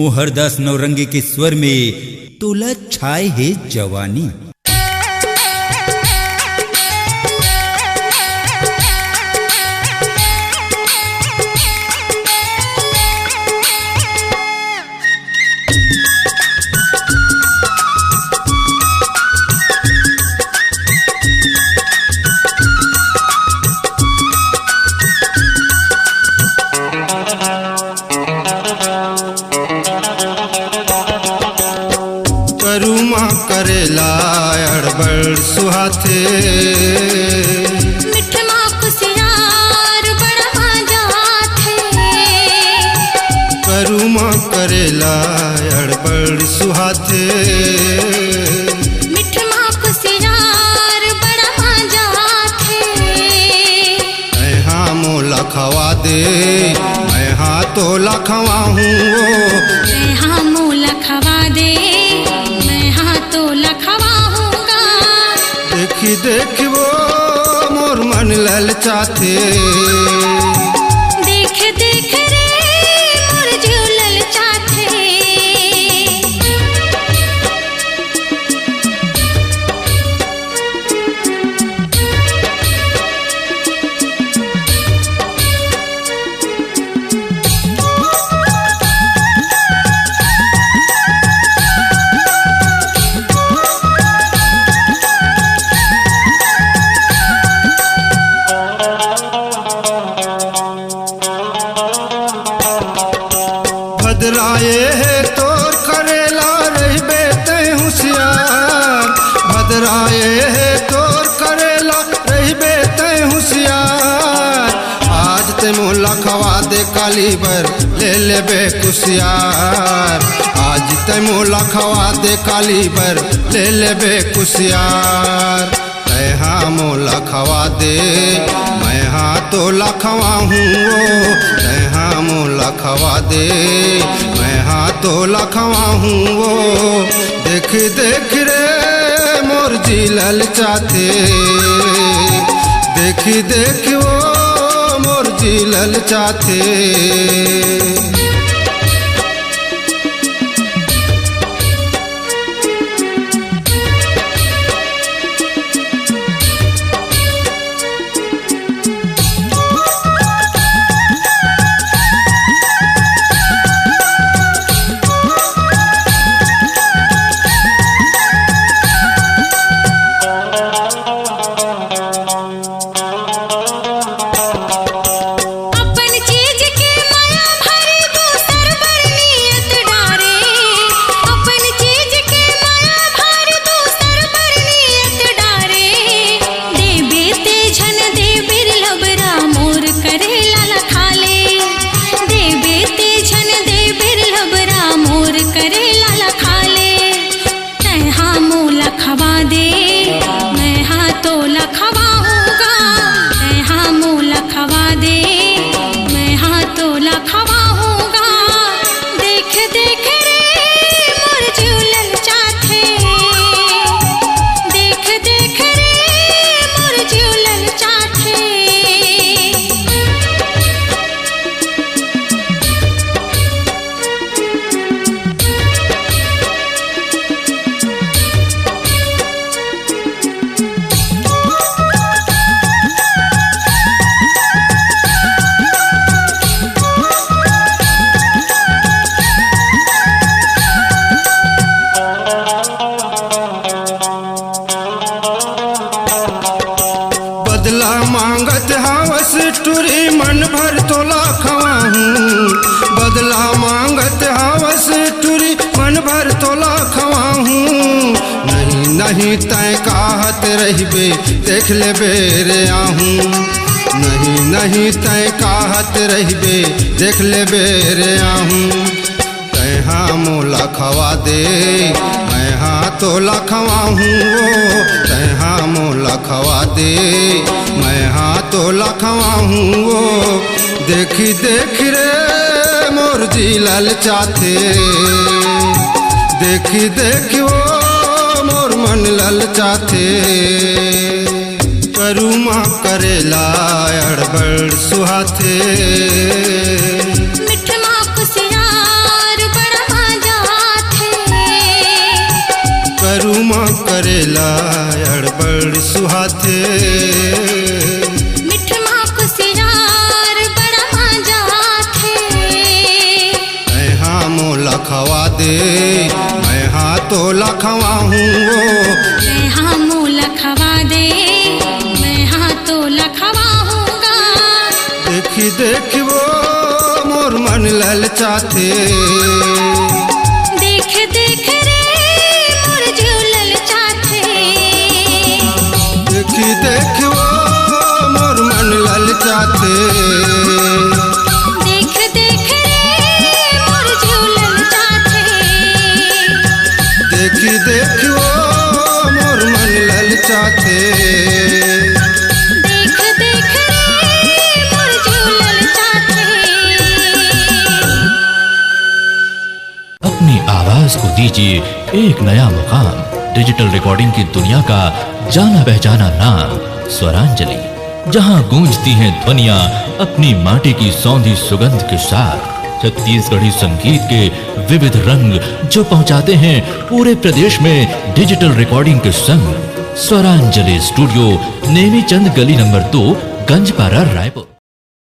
मोहरदास नौरंगी के स्वर में तोला छाए है जवानी। करुमा करेला अड़बड़ सुहाथे, मिठमा कुसियार बड़ा मजाथे। करुमा करेला अड़बड़ सुहाथे, मिठमा कुसियार बड़ा मजाथे। मैं हाँ मोला खवा दे, मैं हाँ तोला खवाहूँ वो। मैं हाँ मोला खवा दे, मैं हाँ तोला खवाऊंगा। देखी देखी वो मोर मन ललचाथे, देख देख रे मोर जीव ललचाथे। भद्राए है तोर करेला रहबे तै होशियार। भद्राए है तोर करेला रहबे तै होशियार। आज ते मोला खवा दे काली बर ले लेबे कुशियार। आज ते मोला खवा दे काली बर ले लेबे कुशियार। तै हाँ मोला खवा दे, मैं हाँ तोला खवाहूँ वो। तै हाँ मोला खवा दे, मैं हाँ तोला खवाहूँ वो। देख देख रे मोर जी ललचाथे, देख देख वो मोर जी ललचाथे। अपन चीज के माया भरी दूसर पर नियत डारे। अपन चीज के माया भरी दूसर पर नियत डारे। देबे ते झन देबिर लबरा मोर करेला लखाले। देबे ते झन देबिर लबरा मोर करेला लखाले। तै हाँ मोला खवा दे, मैं हाँ तोला खवाऊंगा। तै हाँ मोला खवा दे, मैं हाँ तोला खवाऊंगा। देख देख रे मोर जीव ललचाथे, देख देख रे मोर जीव ललचाथे। बदला मांगत हावस टुरी मन भर तोला खवाहूँ। बदला मांगत हावस टुरी मन भर तोला खवाहूँ। नहीं नहीं तय कहत रहबे देख लेबे रे आहूँ। नहीं नहीं तय कहत रहबे देख लेबे रे आहूँ। तै हाँ मोला खवा दे, मैं हाँ तोला खवाहूँ वो। तै हाँ मोला खवा दे, मैं हाँ तोला खवाहूँ वो। देखी देख रे मोर जी ललचाथे, देखी देख वो मोर मन ललचाथे। करुमा करेला अड़बड़ सुहाथे, मिठमा कुसियार बड़ा चलेला अड़बड़ सुहाथे मिठमा कुसियार बड़ा मजा थे मैं हाँ मोला खवा दे मैं हाँ तोला खवाऊँ मैं हाँ मूला खवा दे मैं हाँ तो लखवाऊंगा देखी देखी वो मोर मन ललचाथे देख देख रे मोर झूलल चाथे देखी देखी वो मोर मन ललचाथे देख देख रे मोर झूलल चाथे देखी देखी वो मोर मन ललचाथे देख देख रे मोर झूलल चाथे अपनी आवाज को दीजिए एक नया मुकाम। डिजिटल रिकॉर्डिंग की दुनिया का जाना पहचाना नाम स्वरांजलि, जहां गूंजती हैं ध्वनियां अपनी माटी की सौंधी सुगंध के साथ। छत्तीसगढ़ी संगीत के विविध रंग जो पहुंचाते हैं पूरे प्रदेश में डिजिटल रिकॉर्डिंग के संग। स्वरांजलि स्टूडियो नेमीचंद गली नंबर 2 गंजपारा रायपुर।